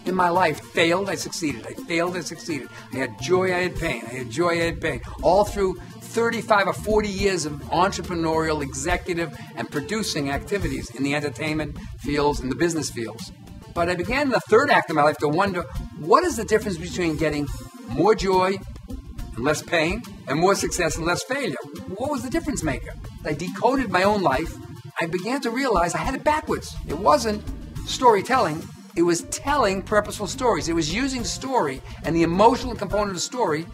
in my life failed, I succeeded. I failed, I succeeded. I had joy, I had pain. I had joy, I had pain. All through 35 or 40 years of entrepreneurial, executive, and producing activities in the entertainment fields and the business fields. But I began in the third act of my life to wonder, what is the difference between getting more joy and less pain, and more success and less failure? What was the difference maker? I decoded my own life. I began to realize I had it backwards. It wasn't storytelling. It was telling purposeful stories. It was using story and the emotional component of story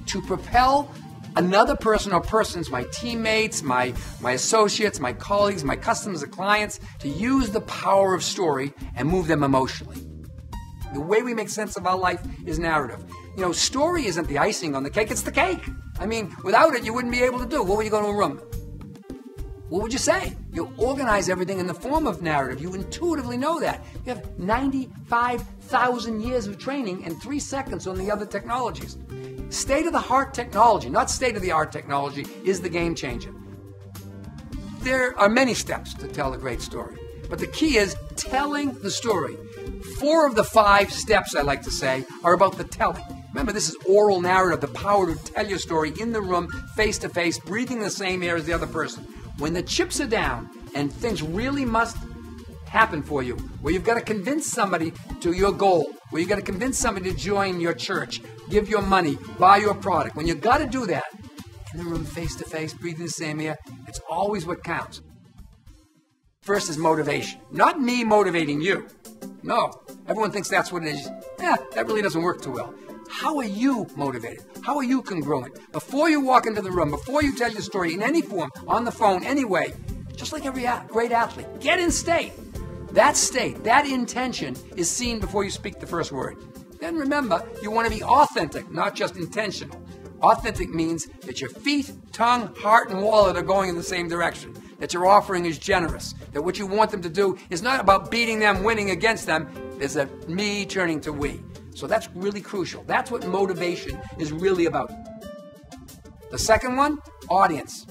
to propel another person or persons, my teammates, my associates, my colleagues, my customers, the clients, to use the power of story and move them emotionally. The way we make sense of our life is narrative. You know, story isn't the icing on the cake, it's the cake. I mean, without it, you wouldn't be able to do. What would you go to a room? What would you say? You organize everything in the form of narrative. You intuitively know that. You have 95,000 years of training and 3 seconds on the other technologies. State-of-the-art technology, not state-of-the-art technology, is the game changer. There are many steps to tell a great story, but the key is telling the story. 4 of the 5 steps, I like to say, are about the telling. Remember, this is oral narrative, the power to tell your story in the room, face-to-face, breathing the same air as the other person. When the chips are down and things really must happen for you, where you've got to convince somebody to your goal, where you've got to convince somebody to join your church, give your money, buy your product, when you've got to do that, in the room, face-to-face, breathing the same air, it's always what counts. First is motivation. Not me motivating you. No, everyone thinks that's what it is. That really doesn't work too well. How are you motivated? How are you congruent? Before you walk into the room, before you tell your story in any form, on the phone, anyway, just like every great athlete, get in state. That state, that intention is seen before you speak the first word. Then remember, you want to be authentic, not just intentional. Authentic means that your feet, tongue, heart, and wallet are going in the same direction, that your offering is generous, that what you want them to do is not about beating them, winning against them. There's a me turning to we. So that's really crucial. That's what motivation is really about. The second one, audience.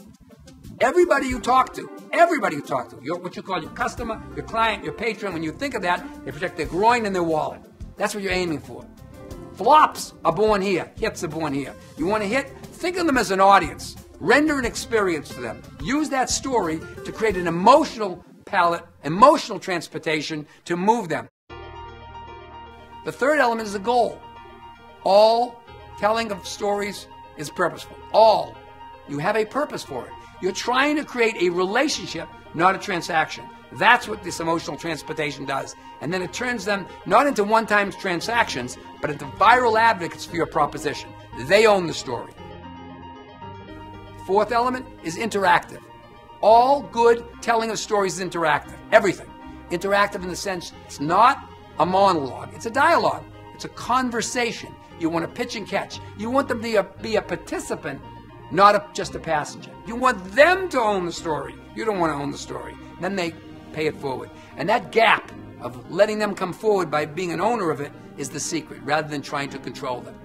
Everybody you talk to, what you call your customer, your client, your patron, when you think of that, they project their groin and their wallet. That's what you're aiming for. Flops are born here. Hits are born here. You want to hit? Think of them as an audience. Render an experience for them. Use that story to create an emotional palette, emotional transportation to move them. The third element is the goal. All telling of stories is purposeful. All. You have a purpose for it. You're trying to create a relationship, not a transaction. That's what this emotional transportation does. And then it turns them not into one-time transactions, but into viral advocates for your proposition. They own the story. Fourth element is interactive. All good telling of stories is interactive. Everything. Interactive in the sense it's not a monologue. It's a dialogue. It's a conversation. You want to pitch and catch. You want them to be a participant, not just a passenger. You want them to own the story. You don't want to own the story. Then they pay it forward. And that gap of letting them come forward by being an owner of it is the secret, rather than trying to control them.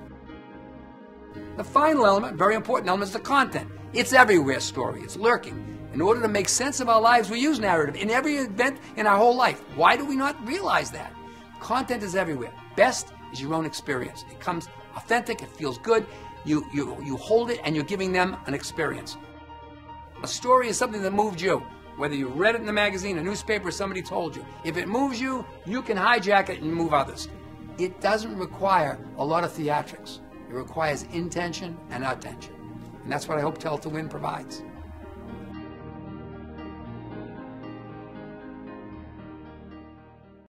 The final element, very important element, is the content. It's everywhere story. It's lurking. In order to make sense of our lives, we use narrative in every event in our whole life. Why do we not realize that? Content is everywhere. Best is your own experience. It comes authentic. It feels good. You hold it and you're giving them an experience. A story is something that moved you. Whether you read it in the magazine, a newspaper, or somebody told you. If it moves you, you can hijack it and move others. It doesn't require a lot of theatrics. It requires intention and attention. And that's what I hope Tell to Win provides.